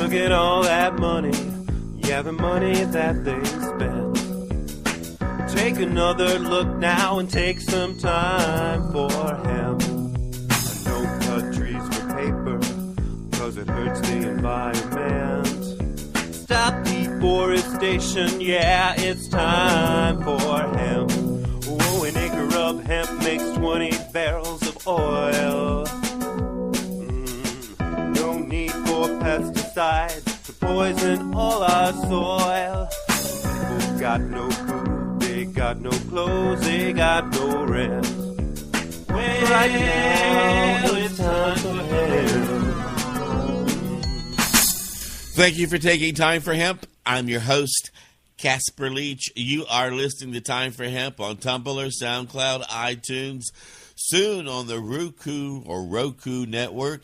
look at all that money, yeah, the money that they spend. Take another look now and take some time for hemp. I don't cut trees for paper, cause it hurts the environment. Stop deforestation, yeah, it's time for hemp. Oh, an acre of hemp makes 20 barrels of oil. No need for pesticides to poison all our soil. People got no food, they got no clothes, they got no rest. Well, right now it's time for hemp. Thank you for taking Time for Hemp. I'm your host, Casper Leach. You are listening to Time for Hemp on Tumblr, SoundCloud, iTunes, soon on the Roku network.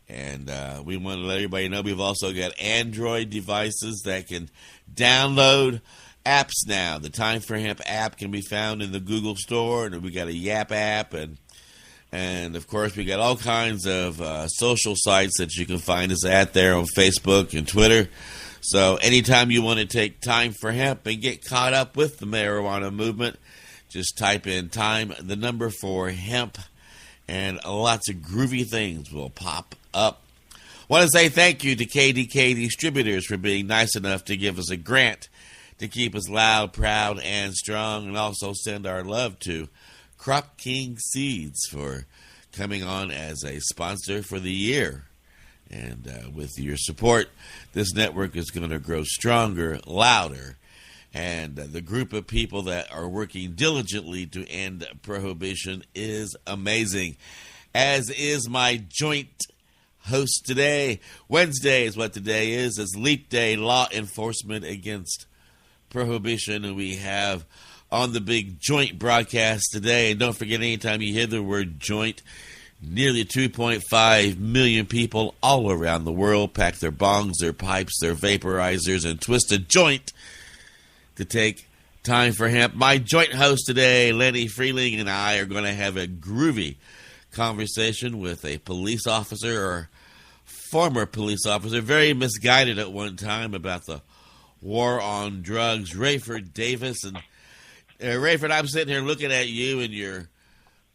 And we want to let everybody know we've also got Android devices that can download apps now. The Time for Hemp app can be found in the Google Store, and we got a Yap app, and of course, we got all kinds of social sites that you can find us at there on Facebook and Twitter. So anytime you want to take Time for Hemp and get caught up with the marijuana movement, just type in time, the number for hemp, and lots of groovy things will pop up. I want to say thank you to KDK Distributors for being nice enough to give us a grant to keep us loud, proud, and strong, and also send our love to Crop King Seeds for coming on as a sponsor for the year. And with your support, this network is going to grow stronger, louder, and the group of people that are working diligently to end prohibition is amazing, as is my joint host today. Wednesday is what today is. It's Leap Day, Law Enforcement Against Prohibition, and we have on the big joint broadcast today. And don't forget, anytime you hear the word joint, nearly 2.5 million people all around the world pack their bongs, their pipes, their vaporizers, and twist a joint to take Time for Hemp. My joint host today, Lenny Frieling, and I are going to have a groovy conversation with a police officer, or former police officer, very misguided at one time about the war on drugs, Raeford Davis. And Raeford, I'm sitting here looking at you in your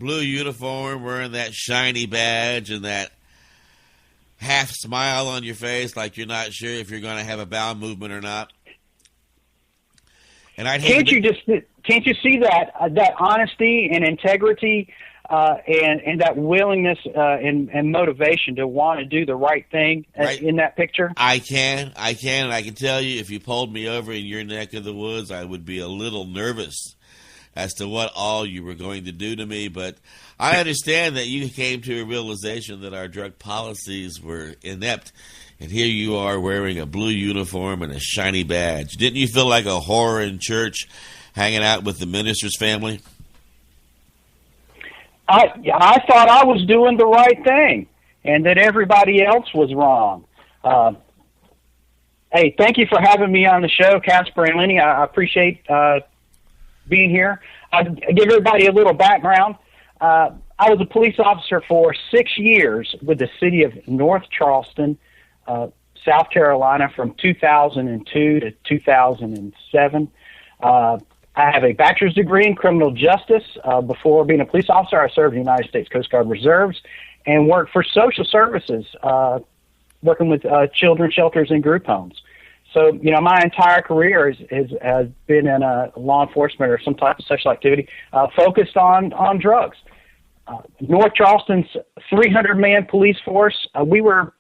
blue uniform, wearing that shiny badge and that half smile on your face like you're not sure if you're going to have a bowel movement or not. And can't you see that honesty and integrity and that willingness and motivation to want to do the right thing in that picture? I can, and I can tell you, if you pulled me over in your neck of the woods, I would be a little nervous as to what all you were going to do to me. But I understand that you came to a realization that our drug policies were inept, and here you are wearing a blue uniform and a shiny badge. Didn't you feel like a whore in church hanging out with the minister's family? I thought I was doing the right thing and that everybody else was wrong. Hey, thank you for having me on the show, Casper and Lenny. I appreciate being here. I'll give everybody a little background. I was a police officer for 6 years with the city of North Charleston, South Carolina, from 2002 to 2007. I have a bachelor's degree in criminal justice. Before being a police officer, I served in the United States Coast Guard Reserves and worked for social services, working with children's shelters and group homes. So, my entire career has been in law enforcement or some type of sexual activity focused on drugs. North Charleston's 300-man police force, we were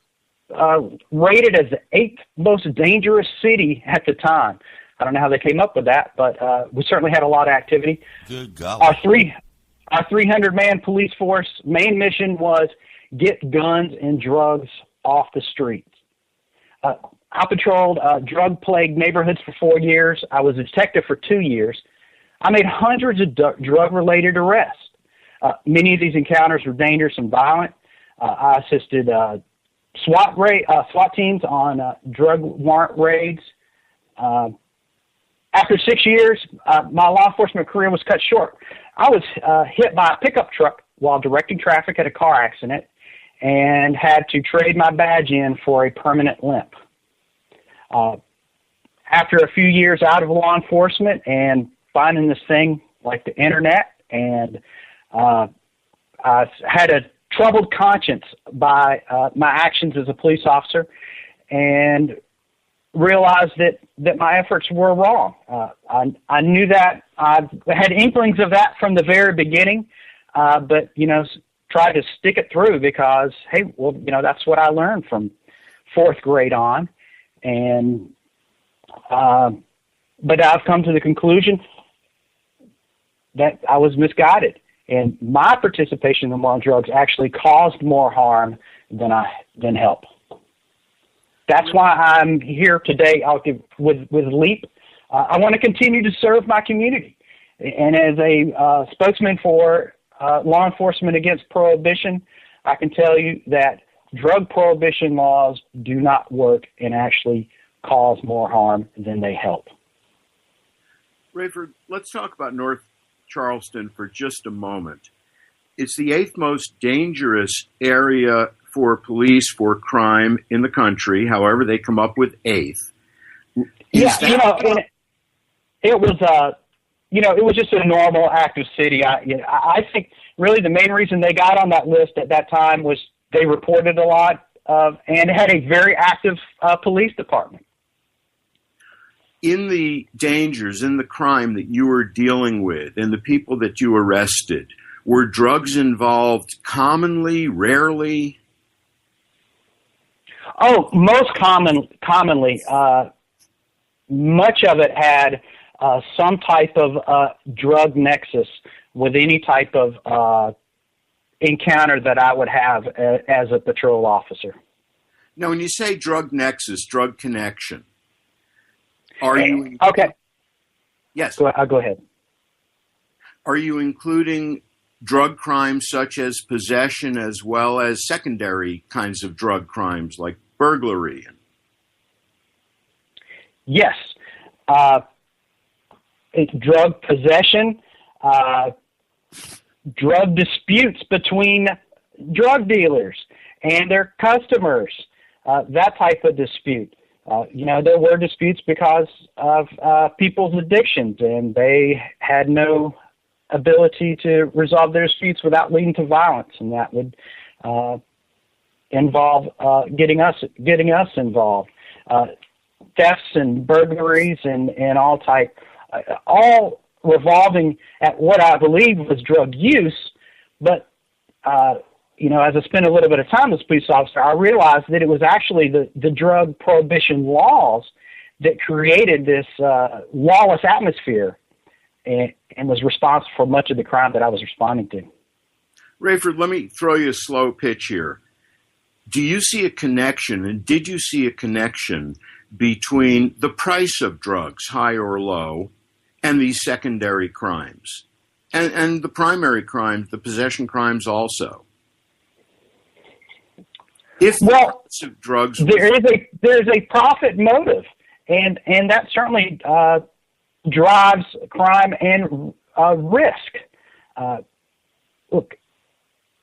rated as the 8th most dangerous city at the time. I don't know how they came up with that, but we certainly had a lot of activity. Good golly. Our 300-man police force main mission was get guns and drugs off the streets. I patrolled drug-plagued neighborhoods for 4 years. I was a detective for 2 years. I made hundreds of drug-related arrests. Many of these encounters were dangerous and violent. I assisted SWAT teams on drug warrant raids. After 6 years, my law enforcement career was cut short. I was hit by a pickup truck while directing traffic at a car accident and had to trade my badge in for a permanent limp. After a few years out of law enforcement and finding this thing like the internet, and I had a troubled conscience by my actions as a police officer, and realized that my efforts were wrong. I knew that. I had inklings of that from the very beginning, but, tried to stick it through because, hey, well, that's what I learned from fourth grade on. And but I've come to the conclusion that I was misguided, and my participation in the war on drugs actually caused more harm than help. That's why I'm here today with LEAP. I want to continue to serve my community. And as a spokesman for law enforcement against prohibition, I can tell you that drug prohibition laws do not work and actually cause more harm than they help. Raeford, let's talk about North Charleston for just a moment. It's the 8th most dangerous area for police for crime in the country. However, they come up with 8th. It was it was just a normal active city. I think really the main reason they got on that list at that time was they reported a lot and had a very active police department. In the dangers, in the crime that you were dealing with, and the people that you arrested, were drugs involved commonly, rarely? Oh, most commonly. Much of it had some type of drug nexus with any type of encounter that I would have as a patrol officer. Now, when you say drug nexus, drug connection, are you... Okay. Yes. Go ahead. Are you including drug crimes such as possession as well as secondary kinds of drug crimes like burglary? Yes. Drug possession, drug disputes between drug dealers and their customers, that type of dispute. There were disputes because of people's addictions, and they had no ability to resolve their disputes without leading to violence, and that would involve getting us involved. Thefts and burglaries and all revolving at what I believe was drug use, but as I spent a little bit of time as a police officer, I realized that it was actually the drug prohibition laws that created this lawless atmosphere and was responsible for much of the crime that I was responding to. Raeford, let me throw you a slow pitch here. Do you see a connection, and did you see a connection between the price of drugs, high or low, and these secondary crimes? And the primary crimes, the possession crimes also? If the price of drugs there's a profit motive, and that certainly drives crime and risk. Look,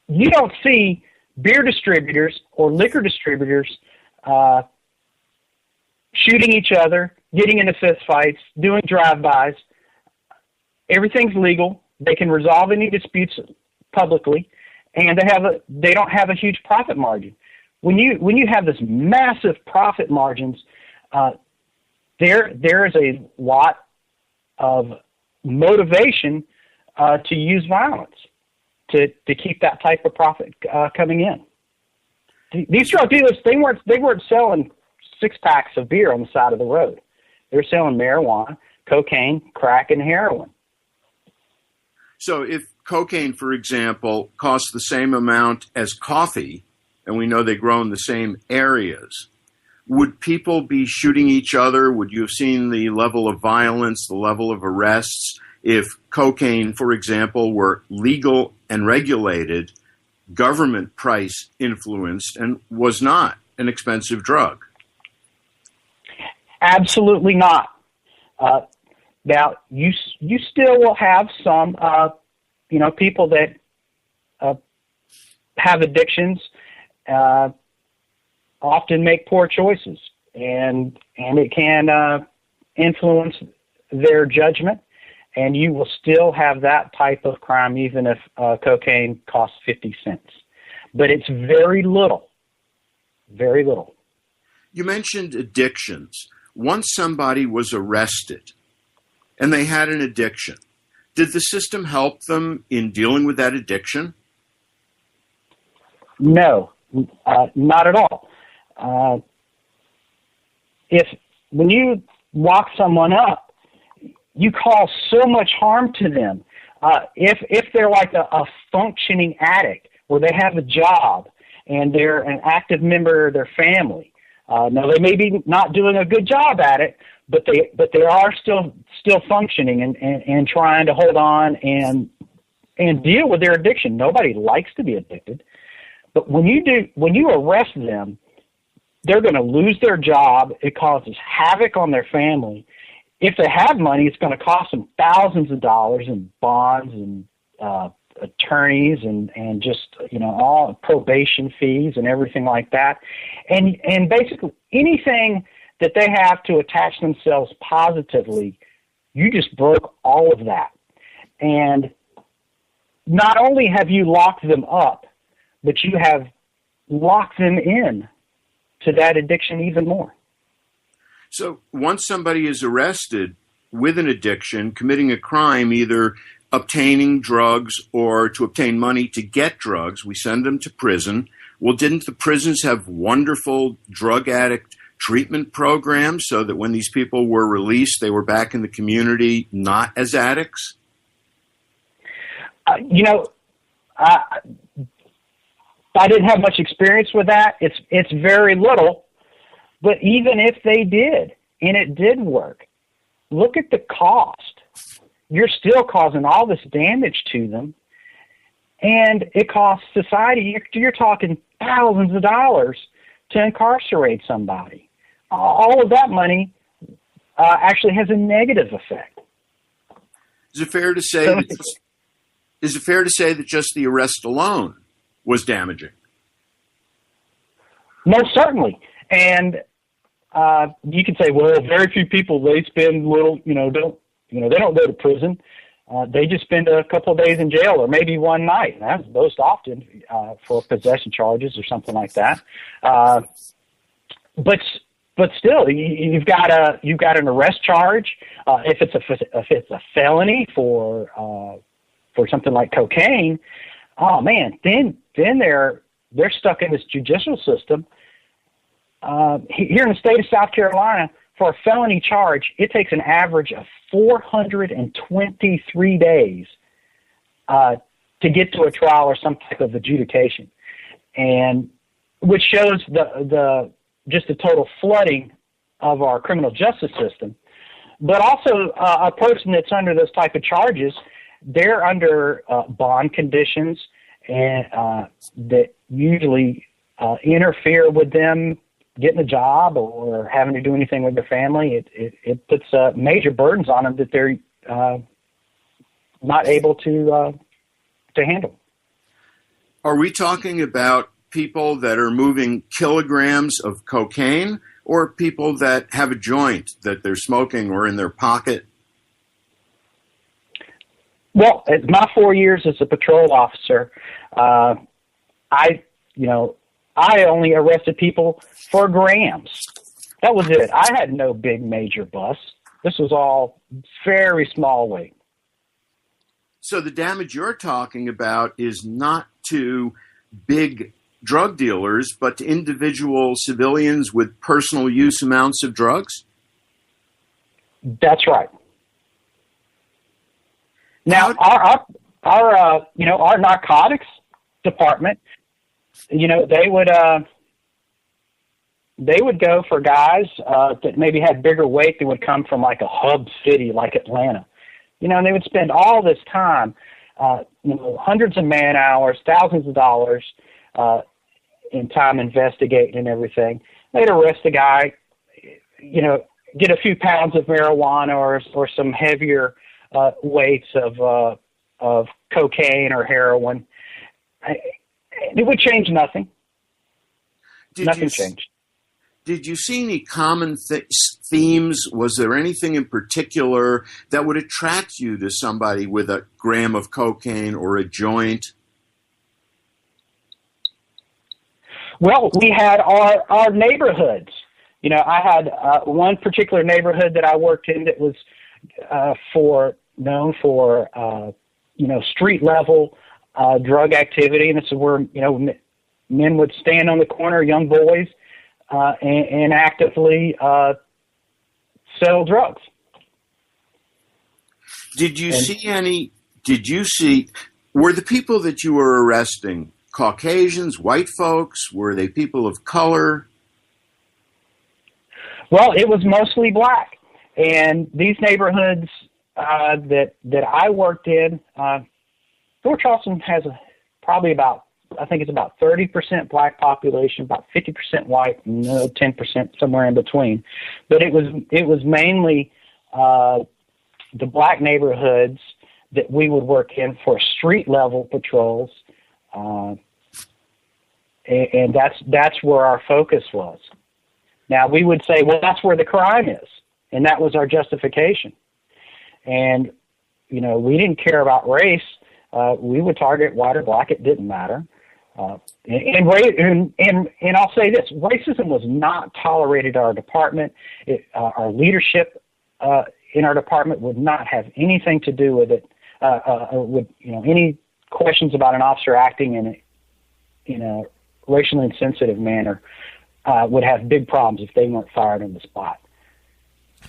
you don't see beer distributors or liquor distributors shooting each other, getting into fist fights, doing drive-bys. Everything's legal. They can resolve any disputes publicly, and they don't have a huge profit margin. When you have this massive profit margins, there is a lot of motivation to use violence to keep that type of profit coming in. These drug dealers, they weren't selling 6-packs of beer on the side of the road. They were selling marijuana, cocaine, crack, and heroin. So if cocaine, for example, costs the same amount as coffee, and we know they grow in the same areas, would people be shooting each other? Would you have seen the level of violence, the level of arrests, if cocaine, for example, were legal and regulated, government price influenced, and was not an expensive drug? Absolutely not. Now, you still will have some, people that have addictions, often make poor choices. and it can influence their judgment, and you will still have that type of crime even if cocaine costs 50 cents. But it's very little, very little. You mentioned addictions. Once somebody was arrested and they had an addiction, did the system help them in dealing with that addiction? No, not at all. When you lock someone up, you cause so much harm to them. If they're like a functioning addict, where they have a job and they're an active member of their family, now they may be not doing a good job at it, but they are still functioning and trying to hold on and deal with their addiction. Nobody likes to be addicted, but when you arrest them, they're going to lose their job. It causes havoc on their family. If they have money, it's going to cost them thousands of dollars in bonds and attorneys and just, all probation fees and everything like that. And basically anything that they have to attach themselves positively, you just broke all of that. And not only have you locked them up, but you have locked them in to that addiction even more. So once somebody is arrested with an addiction, committing a crime, either obtaining drugs or to obtain money to get drugs, we send them to prison. Well, didn't the prisons have wonderful drug addict treatment programs so that when these people were released, they were back in the community, not as addicts? I didn't have much experience with that. It's very little. But even if they did, and it did work, look at the cost. You're still causing all this damage to them, and it costs society. You're talking thousands of dollars to incarcerate somebody. All of that money actually has a negative effect. Is it fair to say that just the arrest alone was damaging? Most certainly. And you can say, well, very few people, they spend they don't go to prison. They just spend a couple of days in jail or maybe one night. And that's most often for possession charges or something like that. But still, you've got an arrest charge. If it's a felony for something like cocaine, oh man, then they're stuck in this judicial system. Here in the state of South Carolina, for a felony charge, it takes an average of 423 days to get to a trial or some type of adjudication, and which shows the total flooding of our criminal justice system. But also, a person that's under those type of charges, they're under bond conditions and that usually interfere with them getting a job or having to do anything with their family. It puts major burdens on them that they're not able to handle. Are we talking about people that are moving kilograms of cocaine or people that have a joint that they're smoking or in their pocket? Well, in my 4 years as a patrol officer, I only arrested people for grams. That was it. I had no big major busts. This was all very small weight. So the damage you're talking about is not to big drug dealers, but to individual civilians with personal use amounts of drugs? That's right. Now, our narcotics department, they would go for guys that maybe had bigger weight that would come from like a hub city like Atlanta, and they would spend all this time, hundreds of man hours, thousands of dollars in time investigating and everything. They'd arrest a guy, get a few pounds of marijuana or some heavier weights of cocaine or heroin. It would change nothing. Nothing changed. Did you see any common themes? Was there anything in particular that would attract you to somebody with a gram of cocaine or a joint? Well, we had our neighborhoods. You know, I had one particular neighborhood that I worked in that was known for street level drug activity, and this is where men would stand on the corner, young boys, and actively sell drugs. Were the people that you were arresting Caucasians, white folks? Were they people of color? Well, it was mostly black. And these neighborhoods that I worked in, Fort Charleston has probably about 30% black population, about 50% white, 10% somewhere in between. But it was mainly the black neighborhoods that we would work in for street level patrols, and that's where our focus was. Now we would say, well, that's where the crime is, and that was our justification. And we didn't care about race. We would target white or black; it didn't matter. And I'll say this: racism was not tolerated at our department. Our leadership in our department would not have anything to do with it. Any questions about an officer acting in a racially insensitive manner would have big problems if they weren't fired on the spot.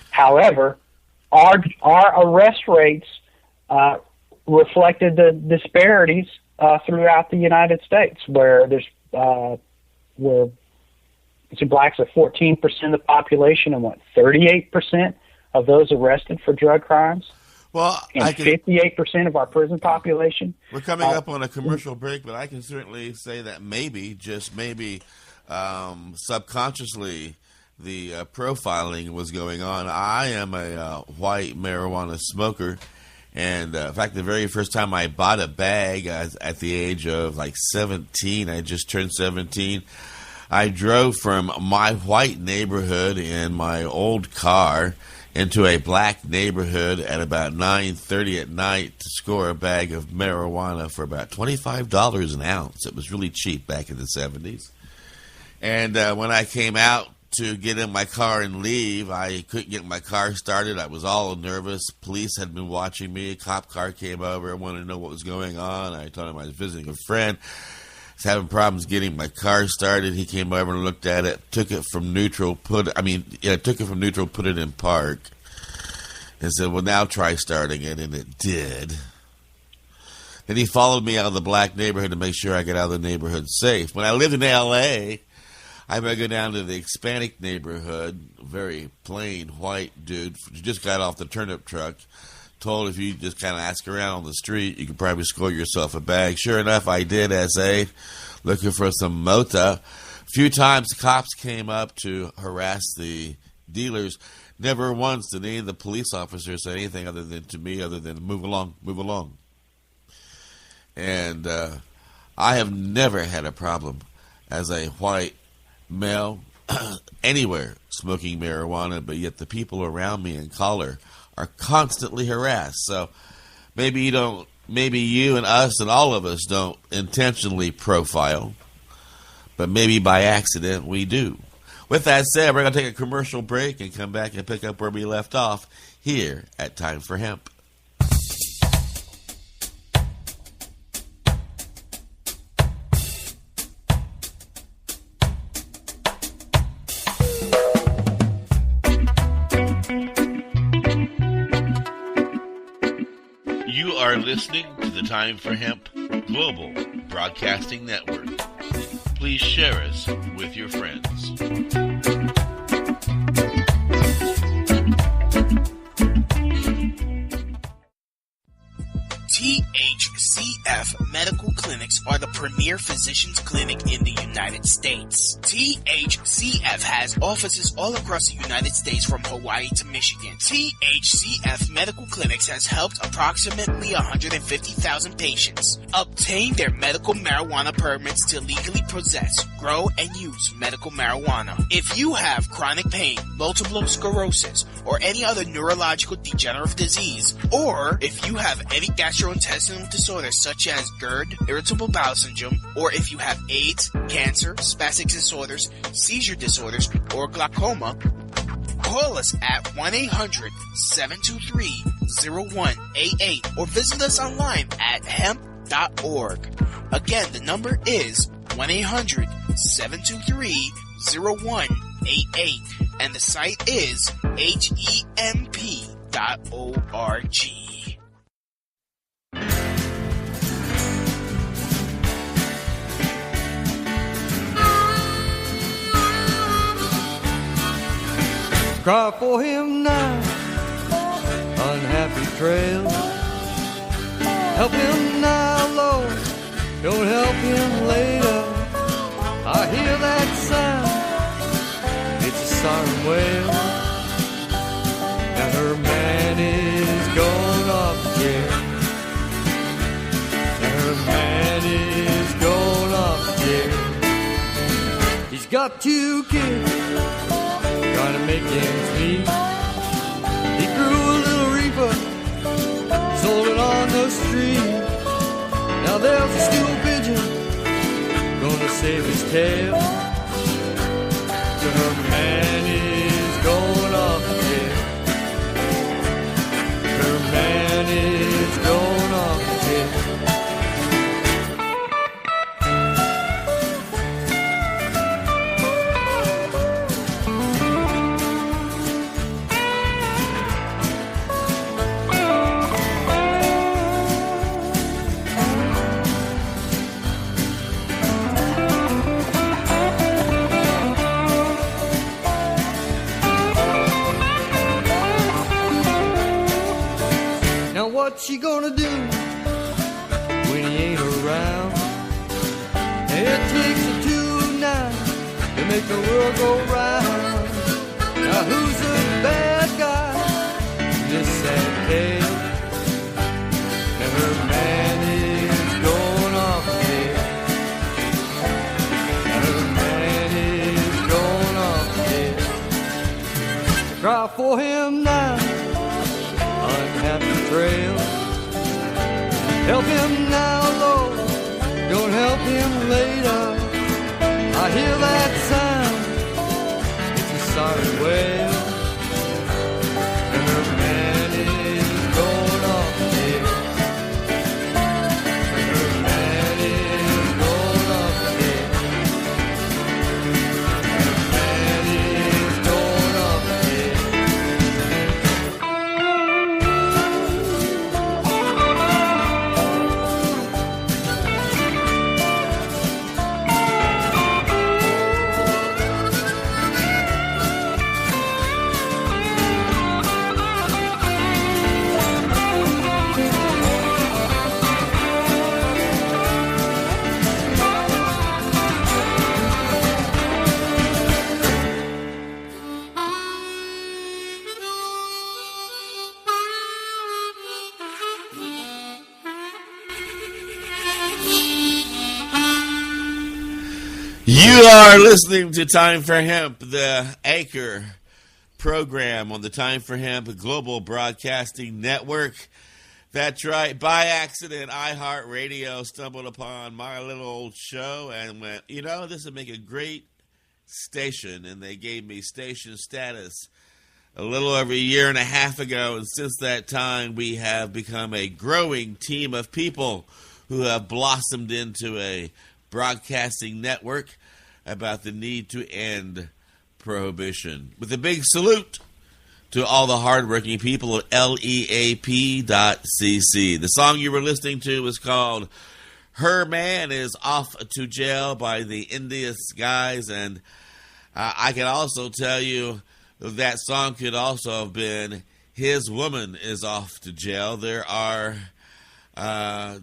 However, our arrest rates reflected the disparities throughout the United States, where blacks are 14% of the population, and 38% of those arrested for drug crimes. Well, and 58% of our prison population. We're coming up on a commercial break, but I can certainly say that maybe, just maybe, subconsciously, the profiling was going on. I am a white marijuana smoker, and in fact, the very first time I bought a bag at the age of 17, I just turned 17. I drove from my white neighborhood in my old car into a black neighborhood at about 9:30 at night to score a bag of marijuana for about $25 an ounce. It was really cheap back in the 70s. And when I came out to get in my car and leave, I couldn't get my car started. I was all nervous. Police had been watching me. A cop car came over. I wanted to know what was going on. I told him I was visiting a friend. I was having problems getting my car started. He came over and looked at it, took it from neutral, put it in park, and said, well, now try starting it, and it did. Then he followed me out of the black neighborhood to make sure I got out of the neighborhood safe. When I lived in L.A., I would go down to the Hispanic neighborhood, very plain white dude, just got off the turnip truck, told if you just kind of ask around on the street, you could probably score yourself a bag. Sure enough, I did, S.A., looking for some mota. A few times the cops came up to harass the dealers. Never once did any of the police officers say anything other than move along, move along. And I have never had a problem as a white male anywhere smoking marijuana, but yet the people around me in color are constantly harassed. So maybe you and us and all of us don't intentionally profile, but maybe by accident we do. With that said, we're going to take a commercial break and come back and pick up where we left off here at Time for Hemp. You are listening to the Time for Hemp Global Broadcasting Network. Please share us with your friends. THCF Medical Clinics are the premier physicians clinic in the United States. THCF has offices all across the United States from Hawaii to Michigan. THCF Medical Clinics has helped approximately 150,000 patients obtain their medical marijuana permits to legally possess, grow and use medical marijuana. If you have chronic pain, multiple sclerosis, or any other neurological degenerative disease, or if you have any gastrointestinal disorders such as GERD, irritable bowel syndrome, or if you have AIDS, cancer, spastic disorders, seizure disorders, or glaucoma, call us at 1-800-723-0188 or visit us online at hemp.org. Again, the number is 1-800-723-0188 and the site is hemp.org. Cry for him now, unhappy trail. Help him now, Lord, don't help him later. I hear that sound, it's a siren wail. Now her man is gone off again. Now her man is gone off again. He's got 2 kids, trying to make ends meet. He grew a little reaper, sold it on the street. Now there's a stool pigeon, gonna save his tail. So her man is going off again. Her man is going off again. What's she gonna do when he ain't around? It takes a 2-9 to make the world go round. Now who's the bad guy in this sad tale? Now her man is going off again. Now her man is going off again. Cry for him now, unhappy trail. Help him now, Lord, don't help him later. I hear that sound, it's a siren wail. And her man is going off again. And her man is going off again. And her man is going off again. You are listening to Time for Hemp, the Anchor program on the Time for Hemp Global Broadcasting Network. That's right. By accident, iHeartRadio stumbled upon my little old show and went, this would make a great station. And they gave me station status a little over a year and a half ago. And since that time, we have become a growing team of people who have blossomed into a broadcasting network about the need to end prohibition. With a big salute to all the hardworking people at leap.cc. The song you were listening to was called Her Man Is Off to Jail by the Indius Guys, and I can also tell you that song could also have been His Woman Is Off to Jail. There are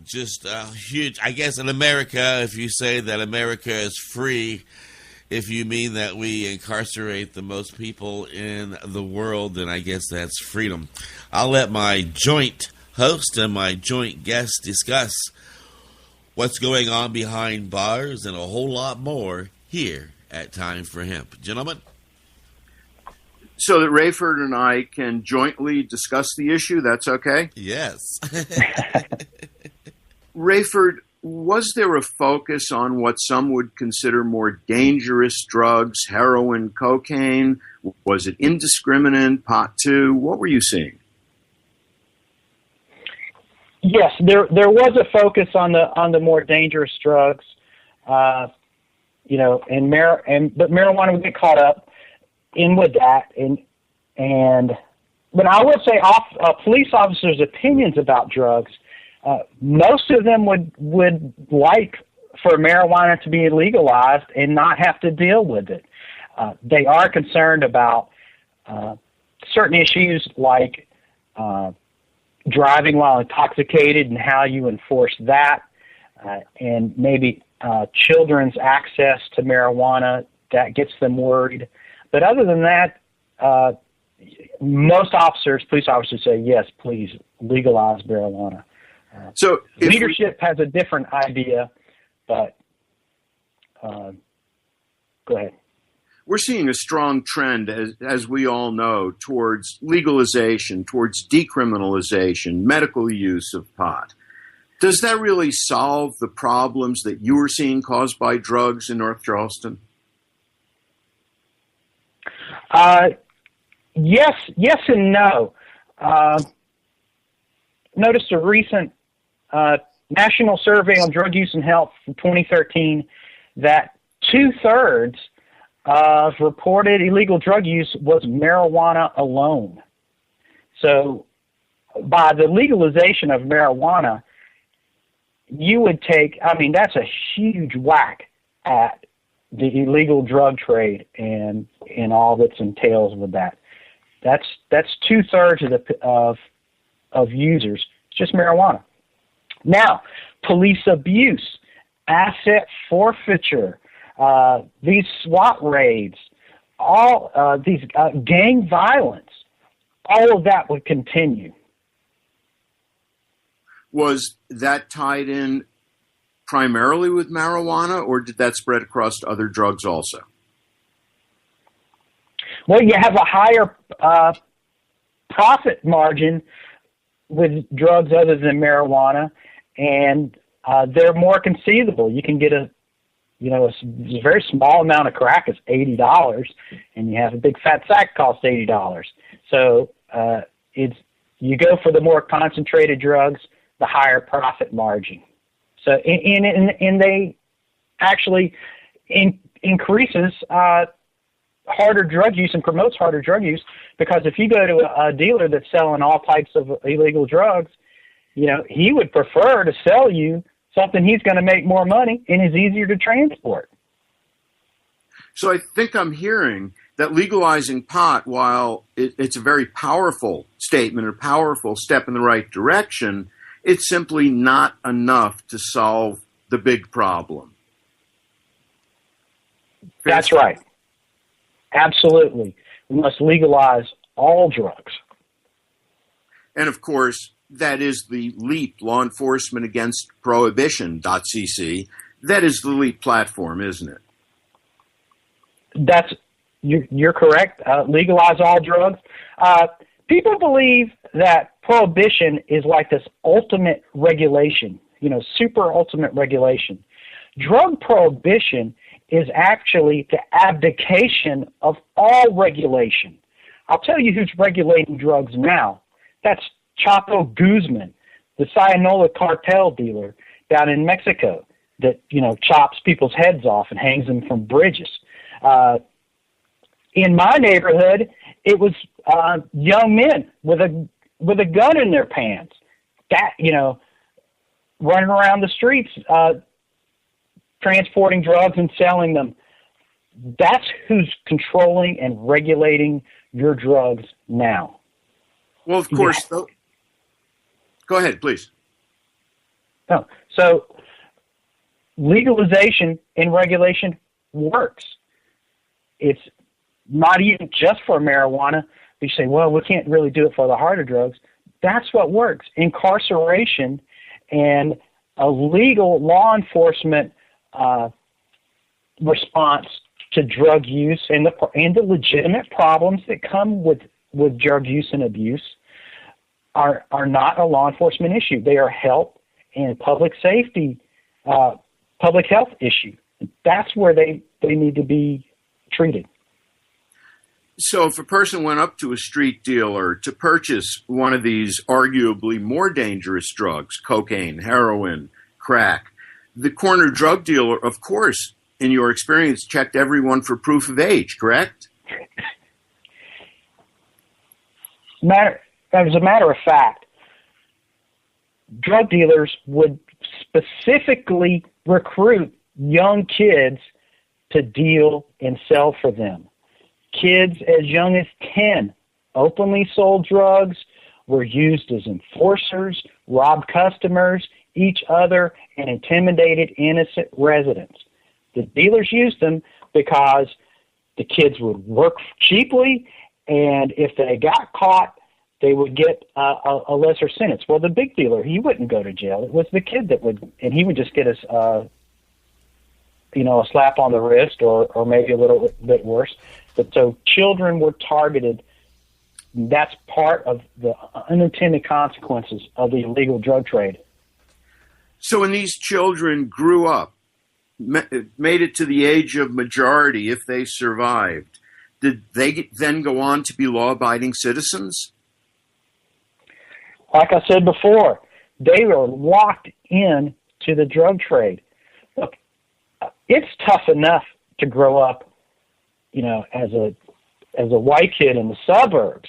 just huge, I guess in America, if you say that America is free, if you mean that we incarcerate the most people in the world, then I guess that's freedom. I'll let my joint host and my joint guest discuss what's going on behind bars and a whole lot more here at Time for Hemp. Gentlemen? So that Raeford and I can jointly discuss the issue, that's okay? Yes. Raeford, was there a focus on what some would consider more dangerous drugs, heroin, cocaine? Was it indiscriminate, pot too? What were you seeing? Yes, there was a focus on the more dangerous drugs, but marijuana would get caught up in with that, but I will say, police officers' opinions about drugs, most of them would like for marijuana to be legalized and not have to deal with it. They are concerned about certain issues like driving while intoxicated and how you enforce that, and maybe children's access to marijuana, that gets them worried. But other than that, most police officers say, yes, please legalize marijuana. So leadership has a different idea, but go ahead. We're seeing a strong trend, as we all know, towards legalization, towards decriminalization, medical use of pot. Does that really solve the problems that you were seeing caused by drugs in North Charleston? Yes and no. Noticed a recent national survey on drug use and health from 2013 that 2/3 of reported illegal drug use was marijuana alone. So by the legalization of marijuana, you would that's a huge whack at the illegal drug trade and all that entails with that. That's 2/3 of users, just marijuana. Now, police abuse, asset forfeiture, these SWAT raids, all these gang violence, all of that would continue. Was that tied in primarily with marijuana, or did that spread across to other drugs also? Well, you have a higher profit margin with drugs other than marijuana, and they're more conceivable. You can get a very small amount of crack is $80, and you have a big fat sack costs $80. So you go for the more concentrated drugs, the higher profit margin. So and they actually increases harder drug use and promotes harder drug use, because if you go to a dealer that's selling all types of illegal drugs, he would prefer to sell you something he's going to make more money and is easier to transport. So I think I'm hearing that legalizing pot, while it's a very powerful statement, a powerful step in the right direction, it's simply not enough to solve the big problem. That's right. Absolutely. We must legalize all drugs. And of course, that is the LEAP, Law Enforcement Against Prohibition.cc. That is the LEAP platform, isn't it? You're correct. Legalize all drugs. People believe that prohibition is like this ultimate regulation, super ultimate regulation. Drug prohibition is actually the abdication of all regulation. I'll tell you who's regulating drugs now. That's Chapo Guzman, the Sinaloa cartel dealer down in Mexico that, chops people's heads off and hangs them from bridges. In my neighborhood, it was young men with a gun in their pants, that running around the streets, transporting drugs and selling them. That's who's controlling and regulating your drugs now. Well, of course. Yeah. Go ahead, please. No. So legalization and regulation works. It's not even just for marijuana. You say, well, we can't really do it for the harder drugs. That's what works. Incarceration and a legal law enforcement response to drug use and the legitimate problems that come with drug use and abuse are not a law enforcement issue. They are health and public safety, public health issue. That's where they need to be treated. So if a person went up to a street dealer to purchase one of these arguably more dangerous drugs, cocaine, heroin, crack, the corner drug dealer, of course, in your experience, checked everyone for proof of age, correct? As a matter of fact, drug dealers would specifically recruit young kids to deal and sell for them. Kids as young as 10 openly sold drugs, were used as enforcers, robbed customers, each other, and intimidated innocent residents. The dealers used them because the kids would work cheaply, and if they got caught, they would get a lesser sentence. Well, the big dealer, he wouldn't go to jail. It was the kid that would, and he would just get a slap on the wrist or maybe a little bit worse. But so children were targeted. That's part of the unintended consequences of the illegal drug trade. So when these children grew up, made it to the age of majority, if they survived, did they then go on to be law-abiding citizens? Like I said before, they were locked in to the drug trade. Look, it's tough enough to grow up, as a white kid in the suburbs.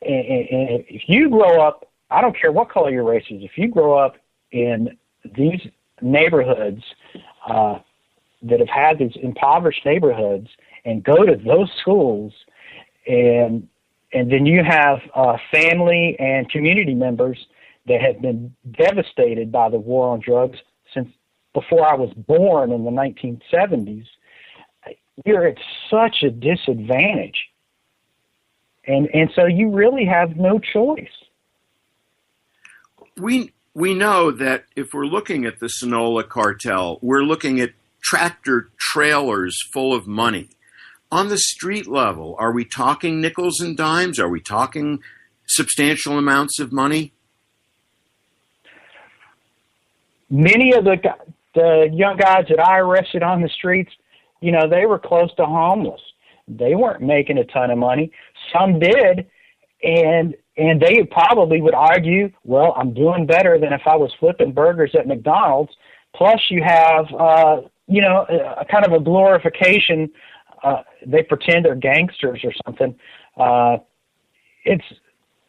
And if you grow up, I don't care what color your race is, if you grow up in these neighborhoods that have had these impoverished neighborhoods and go to those schools, and then you have family and community members that have been devastated by the war on drugs since before I was born in the 1970s, you're at such a disadvantage. And so you really have no choice. We know that if we're looking at the Sonoma cartel, we're looking at tractor trailers full of money. On the street level, are we talking nickels and dimes? Are we talking substantial amounts of money? Many of the young guys that I arrested on the streets, they were close to homeless. They weren't making a ton of money. Some did, and they probably would argue, well, I'm doing better than if I was flipping burgers at McDonald's. Plus, you have, a kind of a glorification. They pretend they're gangsters or something.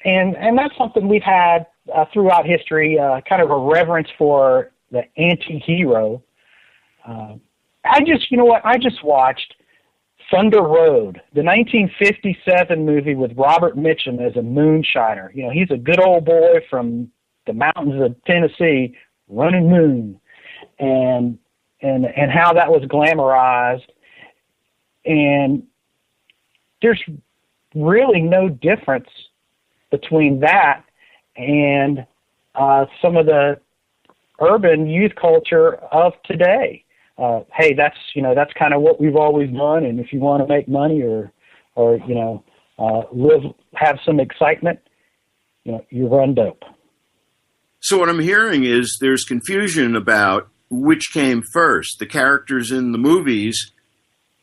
And that's something we've had throughout history, kind of a reverence for the anti-hero. I just watched Thunder Road, the 1957 movie with Robert Mitchum as a moonshiner. He's a good old boy from the mountains of Tennessee running moon, and how that was glamorized. And there's really no difference between that and some of the urban youth culture of today. Hey, that's kind of what we've always done, and if you want to make money or have some excitement, you run dope. So what I'm hearing is there's confusion about which came first, the characters in the movies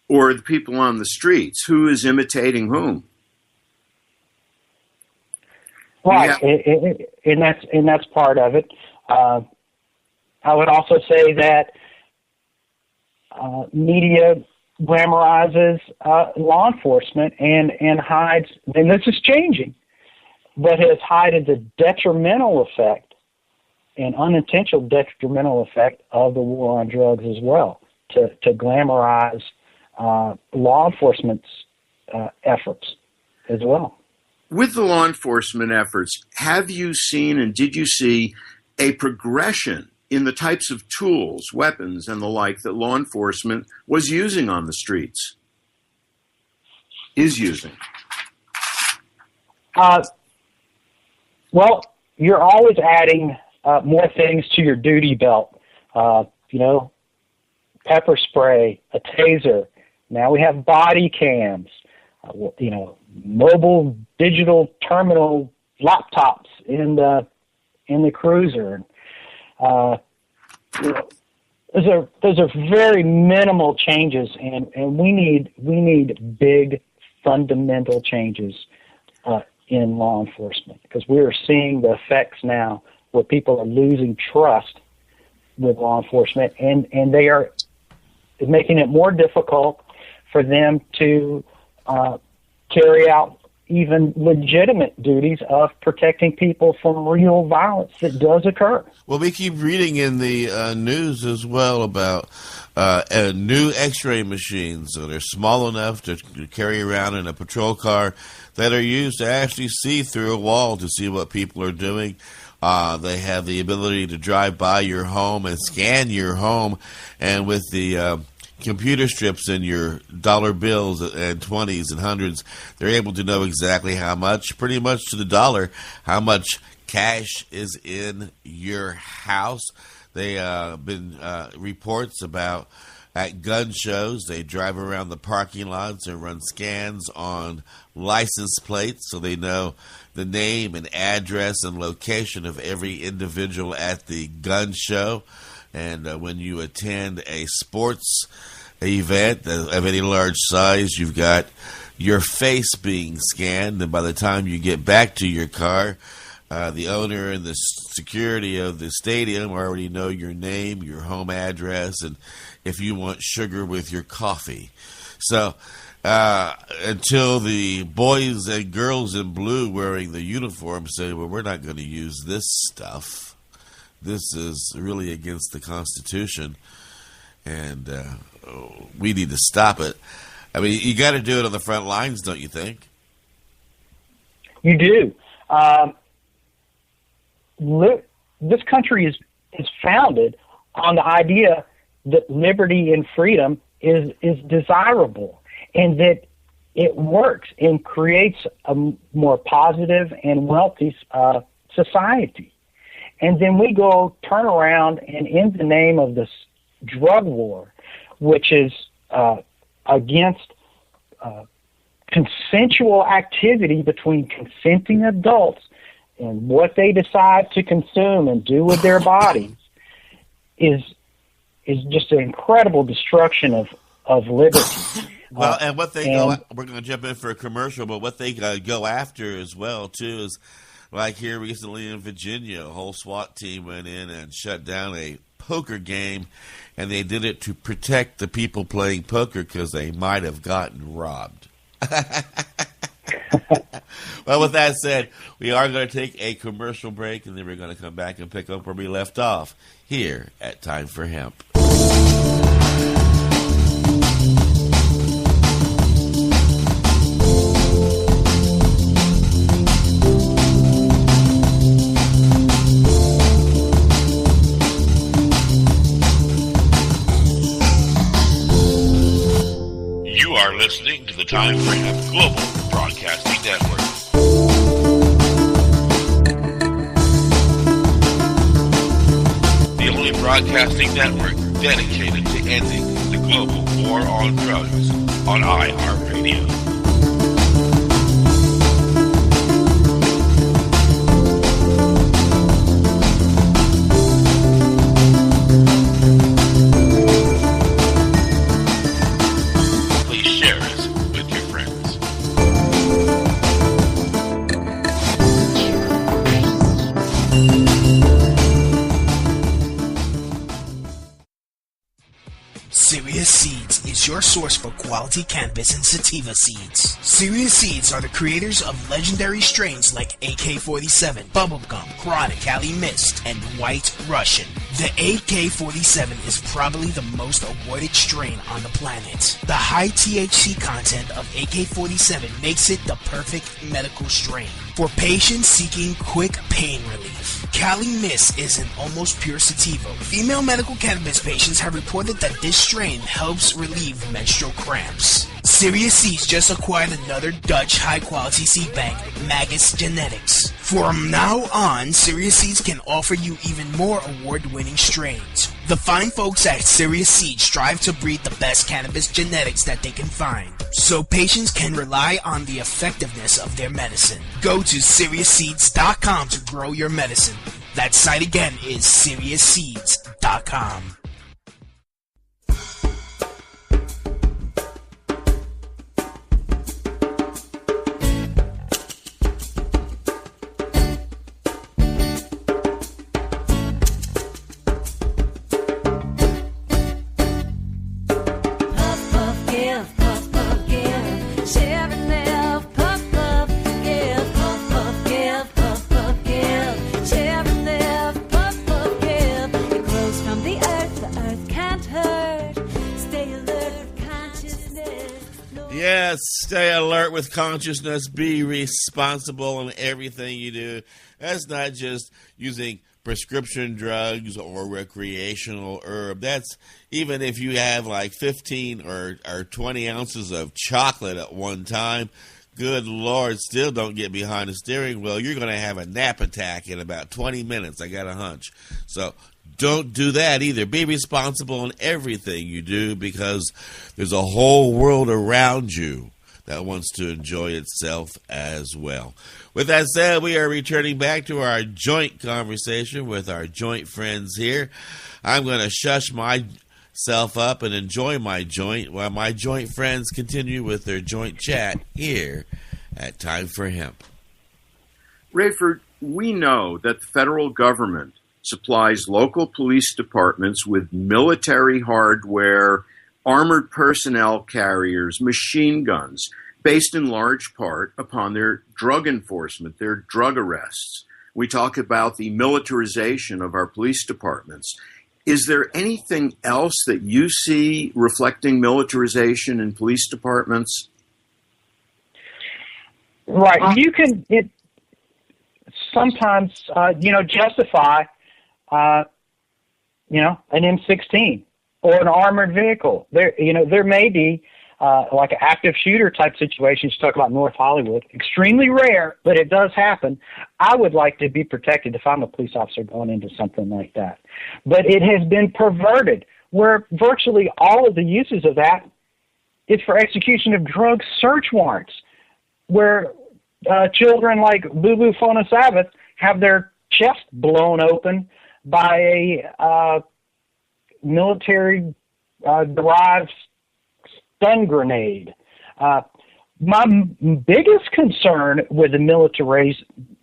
or the people on the streets. Who is imitating whom? Right, and that's part of it. I would also say that media glamorizes law enforcement and hides, and this is changing, but has hidden the detrimental effect and unintentional detrimental effect of the war on drugs as well, to glamorize law enforcement's efforts as well. With the law enforcement efforts, have you seen and did you see a progression in the types of tools, weapons, and the like that law enforcement was using on the streets? Is using? Well, you're always adding more things to your duty belt. pepper spray, a taser. Now we have body cams, mobile digital terminal laptops in the cruiser. Those are very minimal changes, and we need big fundamental changes in law enforcement, because we are seeing the effects now where people are losing trust with law enforcement, and they are making it more difficult for them to carry out even legitimate duties of protecting people from real violence that does occur. Well, we keep reading in the news as well about new x-ray machines that are small enough to carry around in a patrol car that are used to actually see through a wall to see what people are doing. They have the ability to drive by your home and scan your home, and with the computer strips in your dollar bills and 20s and hundreds, they're able to know exactly how much, pretty much to the dollar, how much cash is in your house. They been reports about at gun shows, they drive around the parking lots and run scans on license plates so they know the name and address and location of every individual at the gun show. And when you attend a sports event of any large size, you've got your face being scanned, and by the time you get back to your car, the owner and the security of the stadium already know your name, your home address, and if you want sugar with your coffee. So until the boys and girls in blue wearing the uniform say, well, we're not going to use this stuff, this is really against the Constitution, and we need to stop it. I mean, you got to do it on the front lines, don't you think? You do. This country is founded on the idea that liberty and freedom is desirable, and that it works and creates a more positive and wealthy society. And then we go turn around and, in the name of this drug war, which is against consensual activity between consenting adults and what they decide to consume and do with their bodies, is just an incredible destruction of liberty. Well, and what they we're going to jump in for a commercial, but what they go after as well, too, is like here recently in Virginia, a whole SWAT team went in and shut down a poker game, and they did it to protect the people playing poker because they might have gotten robbed. Well, with that said, we are going to take a commercial break, and then we're going to come back and pick up where we left off here at Time for Hemp. You are listening to the Time for Hemp Global Broadcasting Network. The only broadcasting network dedicated to ending the global war on drugs on iHeartRadio. Serious Seeds is your source for quality cannabis and sativa seeds. Serious Seeds are the creators of legendary strains like AK-47, Bubblegum, Chronic, Cali Mist, and White Russian. The AK-47 is probably the most awarded strain on the planet. The high THC content of AK-47 makes it the perfect medical strain for patients seeking quick pain relief. Cali Mist is an almost pure sativa. Female medical cannabis patients have reported that this strain helps relieve menstrual cramps. Serious Seeds just acquired another Dutch high-quality seed bank, Magus Genetics. From now on, Serious Seeds can offer you even more award-winning strains. The fine folks at Serious Seeds strive to breed the best cannabis genetics that they can find, so patients can rely on the effectiveness of their medicine. Go to SeriousSeeds.com to grow your medicine. That site again is SeriousSeeds.com. Yes, stay alert with consciousness. Be responsible in everything you do. That's not just using prescription drugs or recreational herb. That's even if you have like 15 or 20 ounces of chocolate at one time. Good Lord, still don't get behind the steering wheel. You're going to have a nap attack in about 20 minutes. I got a hunch. So don't do that either. Be responsible in everything you do, because there's a whole world around you that wants to enjoy itself as well. With that said, we are returning back to our joint conversation with our joint friends here. I'm going to shush myself up and enjoy my joint while my joint friends continue with their joint chat here at Time for Hemp. Raeford, we know that the federal government supplies local police departments with military hardware, armored personnel carriers, machine guns, based in large part upon their drug enforcement, their drug arrests. We talk about the militarization of our police departments. Is there anything else that you see reflecting militarization in police departments? Right. You can sometimes justify an M16 or an armored vehicle. There may be like an active shooter type situation. You talk about North Hollywood. Extremely rare, but it does happen. I would like to be protected if I'm a police officer going into something like that. But it has been perverted, where virtually all of the uses of that is for execution of drug search warrants, where children like Boo Fona Sabbath have their chest blown open by a military-derived stun grenade. My biggest concern with the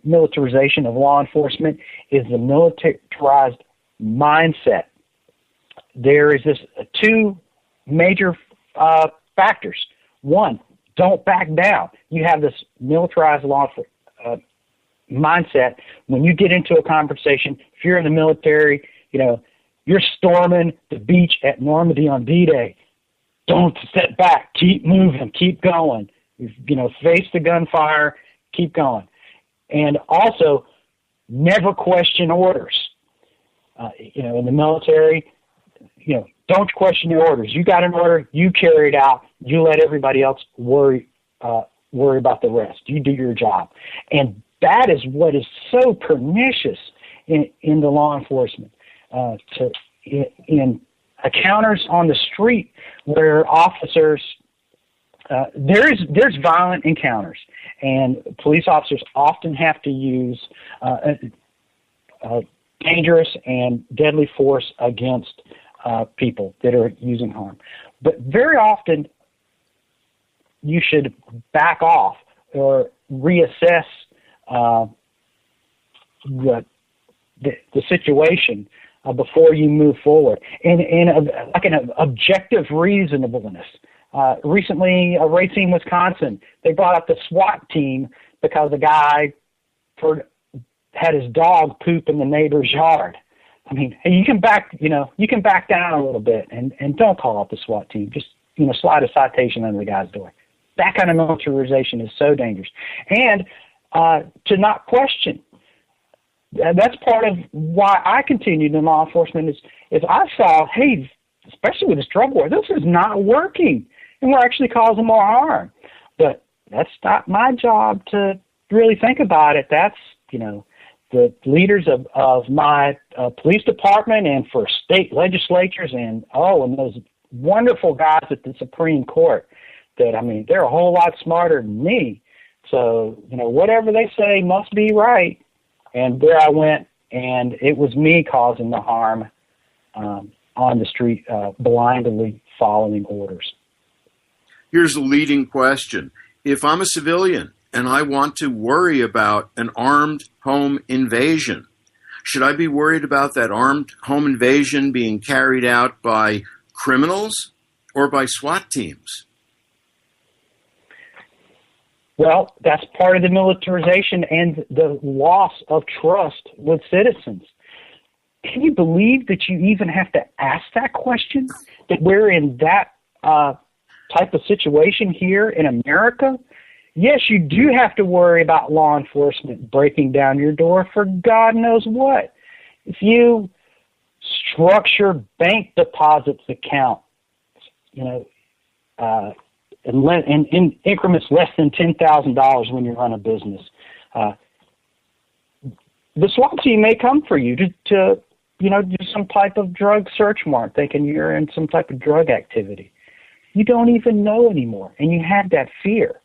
militarization of law enforcement is the militarized mindset. There is two major factors. One, don't back down. You have this militarized law mindset. When you get into a conversation, if you're in the military, you're storming the beach at Normandy on D-Day. Don't step back. Keep moving. Keep going. Face the gunfire. Keep going. And also, never question orders. In the military, don't question the orders. You got an order. You carry it out. You let everybody else worry about the rest. You do your job. And that is what is so pernicious in the law enforcement. In encounters on the street where officers, there's violent encounters, and police officers often have to use dangerous and deadly force against people that are using harm. But very often you should back off or reassess the situation before you move forward, in like an objective reasonableness. Recently, a Racine, Wisconsin, they brought up the SWAT team because a guy had his dog poop in the neighbor's yard. I mean, you can back down a little bit and don't call up the SWAT team. Just slide a citation under the guy's door. That kind of militarization is so dangerous, and to not question. That's part of why I continued in law enforcement is I saw, hey, especially with this drug war, this is not working, and we're actually causing more harm. But that's not my job to really think about it. That's the leaders of my police department and for state legislatures and those wonderful guys at the Supreme Court that, they're a whole lot smarter than me. So, whatever they say must be right. And there I went, and it was me causing the harm on the street, blindly following orders. Here's a leading question. If I'm a civilian and I want to worry about an armed home invasion, should I be worried about that armed home invasion being carried out by criminals or by SWAT teams? Well, that's part of the militarization and the loss of trust with citizens. Can you believe that you even have to ask that question? That we're in that type of situation here in America? Yes, you do have to worry about law enforcement breaking down your door for God knows what. If you structure bank deposits accounts, in increments less than $10,000 when you run a business, the SWAT team may come for you to do some type of drug search warrant, thinking you're in some type of drug activity. You don't even know anymore, and you have that fear.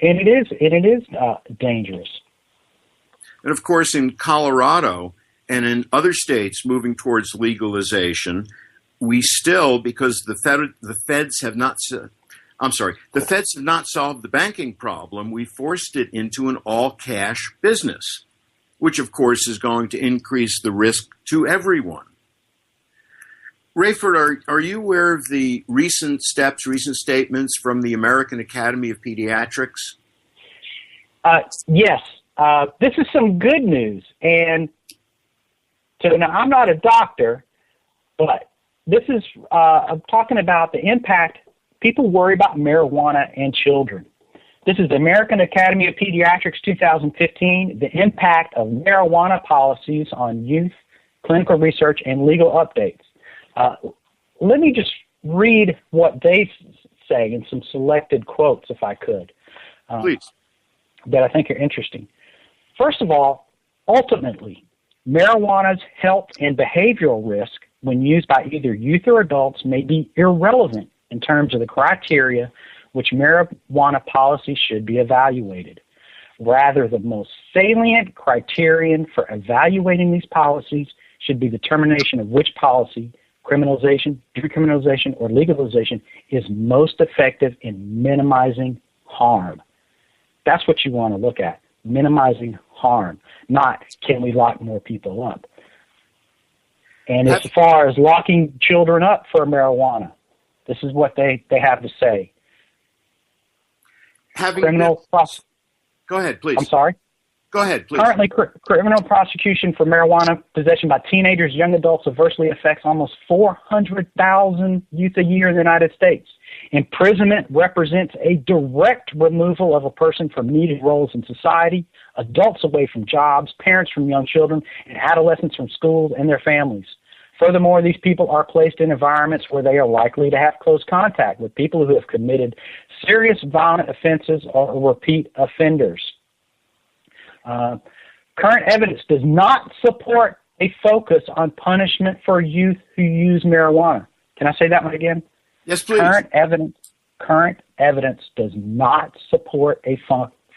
And it is dangerous. And of course, in Colorado and in other states moving towards legalization, we still, because the feds have not solved the banking problem, we forced it into an all-cash business, which of course is going to increase the risk to everyone. Raeford, are you aware of the recent statements from the American Academy of Pediatrics? Yes. This is some good news. And now I'm not a doctor, but this is I'm talking about the impact. People worry about marijuana and children. This is the American Academy of Pediatrics 2015, the impact of marijuana policies on youth, clinical research, and legal updates. Let me just read what they say in some selected quotes, if I could. Please. That I think are interesting. First of all, ultimately, marijuana's health and behavioral risk when used by either youth or adults may be irrelevant in terms of the criteria which marijuana policy should be evaluated. Rather, the most salient criterion for evaluating these policies should be determination of which policy, criminalization, decriminalization, or legalization, is most effective in minimizing harm. That's what you want to look at, minimizing harm, not can we lock more people up. And as far as locking children up for marijuana, this is what they have to say. Go ahead, please. I'm sorry? Go ahead, please. Currently, criminal prosecution for marijuana possession by teenagers, young adults adversely affects almost 400,000 youth a year in the United States. Imprisonment represents a direct removal of a person from needed roles in society, adults away from jobs, parents from young children, and adolescents from schools and their families. Furthermore, these people are placed in environments where they are likely to have close contact with people who have committed serious violent offenses or repeat offenders. Current evidence does not support a focus on punishment for youth who use marijuana. Can I say that one again? Yes, please. Current evidence does not support a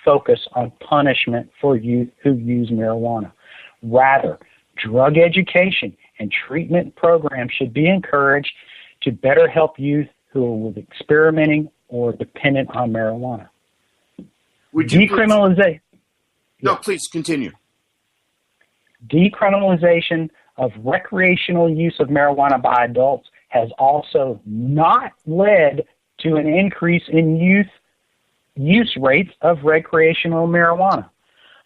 focus on punishment for youth who use marijuana. Rather, drug education and treatment programs should be encouraged to better help youth who are experimenting or dependent on marijuana. Would you decriminalization? No, please continue. Decriminalization of recreational use of marijuana by adults has also not led to an increase in youth use rates of recreational marijuana.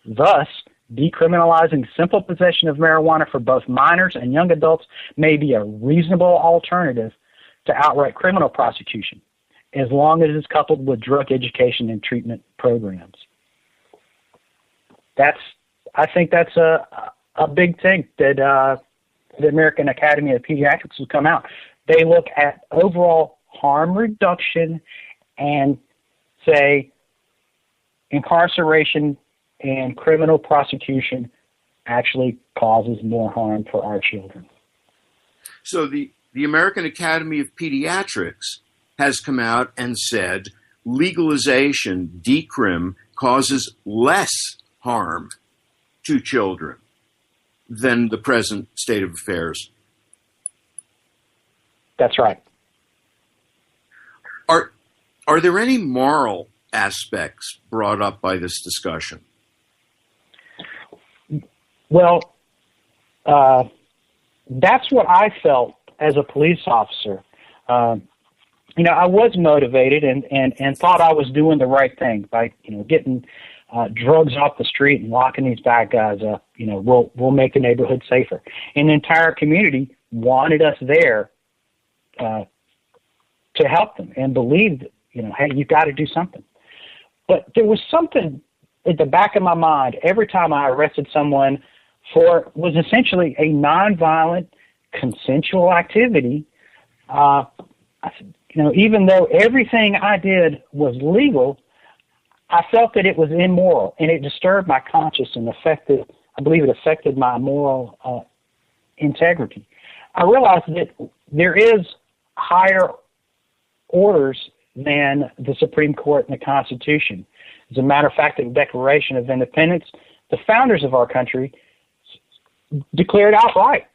Thus, decriminalizing simple possession of marijuana for both minors and young adults may be a reasonable alternative to outright criminal prosecution, as long as it's coupled with drug education and treatment programs. I think that's a big thing that the American Academy of Pediatrics has come out. They look at overall harm reduction and say incarceration and criminal prosecution actually causes more harm for our children. So the American Academy of Pediatrics has come out and said legalization, decrim, causes less harm to children than the present state of affairs. That's right. Are there any moral aspects brought up by this discussion? Well, that's what I felt as a police officer. I was motivated and thought I was doing the right thing by, getting drugs off the street and locking these bad guys up. We'll make the neighborhood safer. And the entire community wanted us there to help them and believed, hey, you've got to do something. But there was something at the back of my mind every time I arrested someone for was essentially a nonviolent, consensual activity. Even though everything I did was legal, I felt that it was immoral, and it disturbed my conscience and I believe it affected my moral integrity. I realized that there is higher orders than the Supreme Court and the Constitution. As a matter of fact, in the Declaration of Independence, the founders of our country declared outright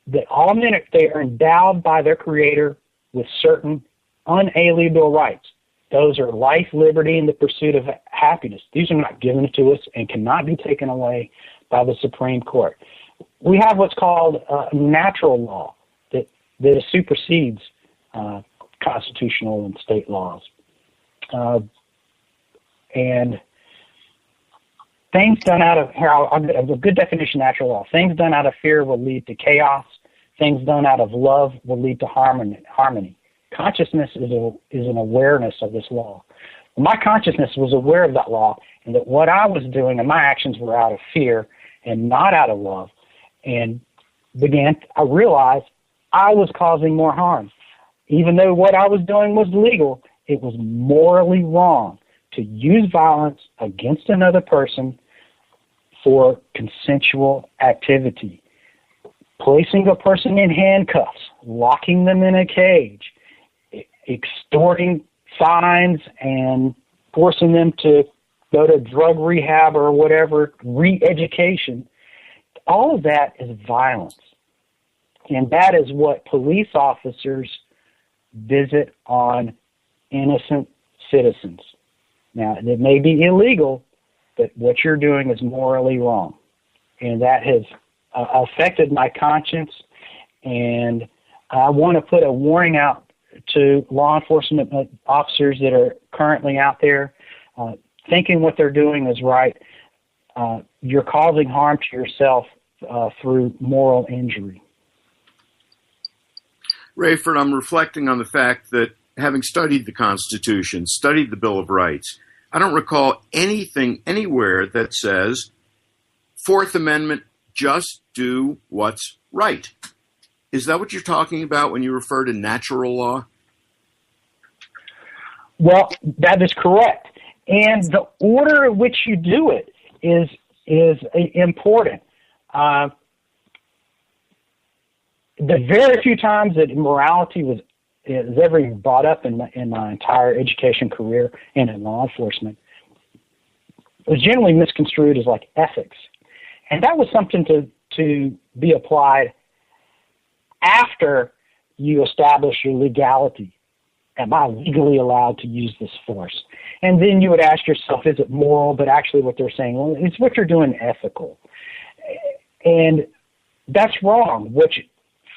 that all men, they are endowed by their Creator with certain unalienable rights. Those are life, liberty, and the pursuit of happiness. These are not given to us and cannot be taken away by the Supreme Court. We have what's called natural law that supersedes constitutional and state laws. And things done out of, here, I'll give a good definition of natural law. Things done out of fear will lead to chaos. Things done out of love will lead to harmony. Consciousness is an awareness of this law. My consciousness was aware of that law and that what I was doing and my actions were out of fear and not out of love. And I realized I was causing more harm. Even though what I was doing was legal, it was morally wrong to use violence against another person for consensual activity. Placing a person in handcuffs, locking them in a cage, extorting fines and forcing them to go to drug rehab or whatever, re-education, all of that is violence. And that is what police officers visit on innocent citizens. Now, it may be illegal, but what you're doing is morally wrong. And that has affected my conscience, and I want to put a warning out to law enforcement officers that are currently out there thinking what they're doing is right. You're causing harm to yourself through moral injury. Raeford, I'm reflecting on the fact that having studied the Constitution, studied the Bill of Rights, I don't recall anything anywhere that says, Fourth Amendment, just do what's right. Is that what you're talking about when you refer to natural law? Well, that is correct. And the order in which you do it is important. The very few times that morality was ever brought up in my entire education career and in law enforcement, it was generally misconstrued as like ethics. And that was something to be applied after you establish your legality. Am I legally allowed to use this force? And then you would ask yourself, is it moral? But actually what they're saying, well, is what you're doing ethical? And that's wrong. Which,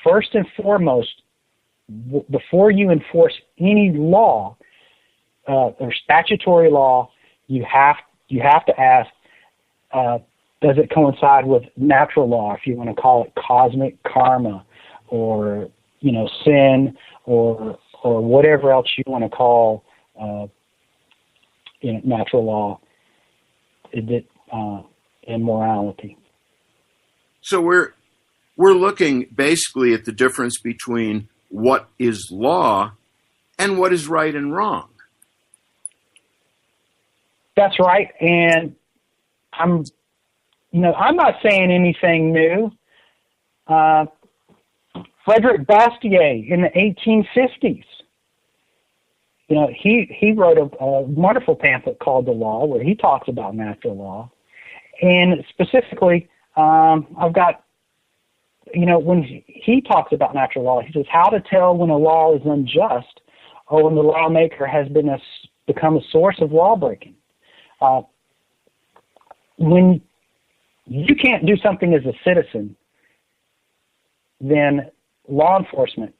first and foremost, before you enforce any law or statutory law, you have to ask, does it coincide with natural law, if you want to call it cosmic karma, or sin, or whatever else you want to call natural law, immorality. So we're looking basically at the difference between what is law and what is right and wrong. That's right, and I'm not saying anything new. Frederick Bastiat in the 1850s, he wrote a wonderful pamphlet called The Law, where he talks about natural law. And specifically, I've got, when he talks about natural law, he says how to tell when a law is unjust or when the lawmaker has become a source of law breaking. When you can't do something as a citizen, then law enforcement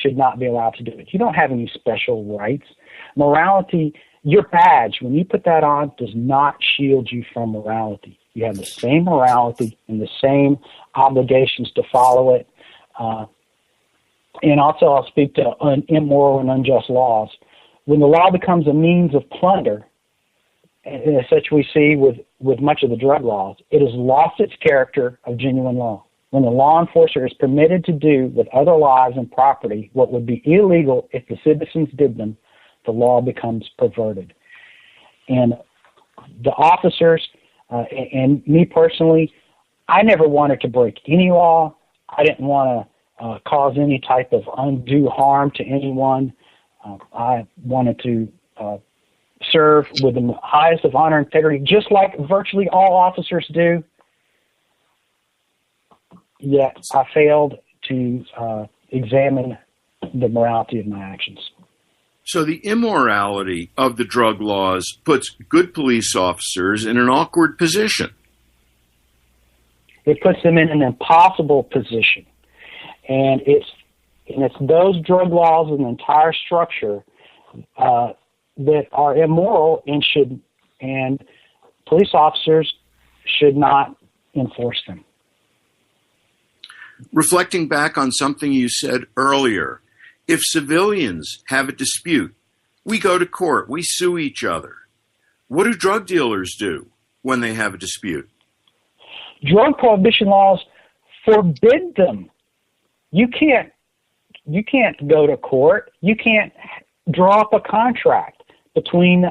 should not be allowed to do it. You don't have any special rights. Morality, your badge, when you put that on, does not shield you from morality. You have the same morality and the same obligations to follow it. And also I'll speak to immoral and unjust laws. When the law becomes a means of plunder, and such we see with much of the drug laws, it has lost its character of genuine law. When the law enforcer is permitted to do with other lives and property what would be illegal if the citizens did them, the law becomes perverted. And the officers, and me personally, I never wanted to break any law. I didn't want to cause any type of undue harm to anyone. I wanted to serve with the highest of honor and integrity, just like virtually all officers do. Yet I failed to examine the morality of my actions. So the immorality of the drug laws puts good police officers in an awkward position. It puts them in an impossible position. And it's those drug laws and the entire structure that are immoral and police officers should not enforce them. Reflecting back on something you said earlier, if civilians have a dispute, we go to court, we sue each other. What do drug dealers do when they have a dispute? Drug prohibition laws forbid them. You can't go to court. You can't draw up a contract between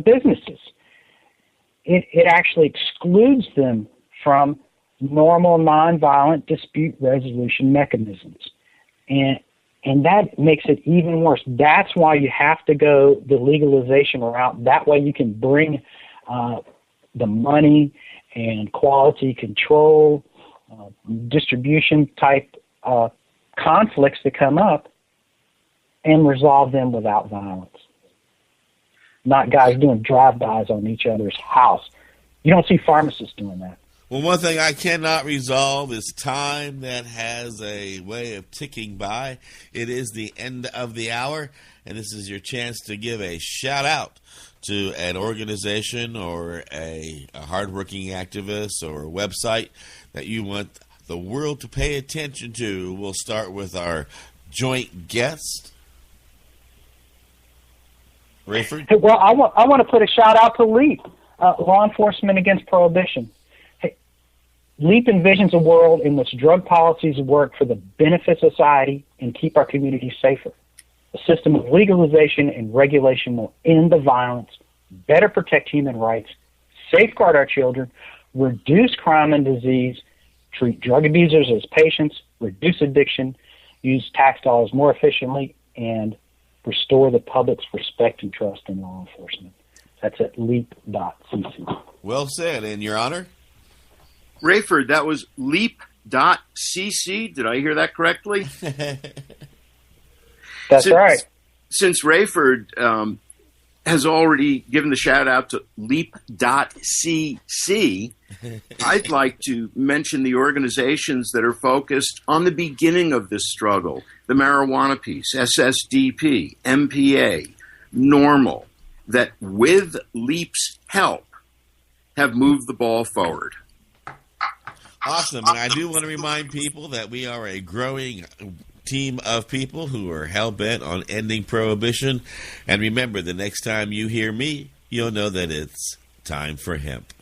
businesses. It actually excludes them from normal nonviolent dispute resolution mechanisms. And that makes it even worse. That's why you have to go the legalization route. That way you can bring the money and quality control, distribution type conflicts that come up and resolve them without violence. Not guys doing drive-bys on each other's house. You don't see pharmacists doing that. Well, one thing I cannot resolve is time that has a way of ticking by. It is the end of the hour, and this is your chance to give a shout-out to an organization or a hardworking activist or a website that you want the world to pay attention to. We'll start with our joint guest, Raeford. Well, I want to put a shout-out to LEAP, Law Enforcement Against Prohibition. LEAP envisions a world in which drug policies work for the benefit of society and keep our communities safer. A system of legalization and regulation will end the violence, better protect human rights, safeguard our children, reduce crime and disease, treat drug abusers as patients, reduce addiction, use tax dollars more efficiently, and restore the public's respect and trust in law enforcement. That's at leap.cc. Well said. And Your Honor? Raeford, that was leap.cc. Did I hear that correctly? That's right. Since Raeford has already given the shout out to leap.cc, I'd like to mention the organizations that are focused on the beginning of this struggle. The marijuana piece, SSDP, MPA, NORML, that with LEAP's help have moved the ball forward. Awesome. And I do want to remind people that we are a growing team of people who are hell-bent on ending prohibition. And remember, the next time you hear me, you'll know that it's time for hemp.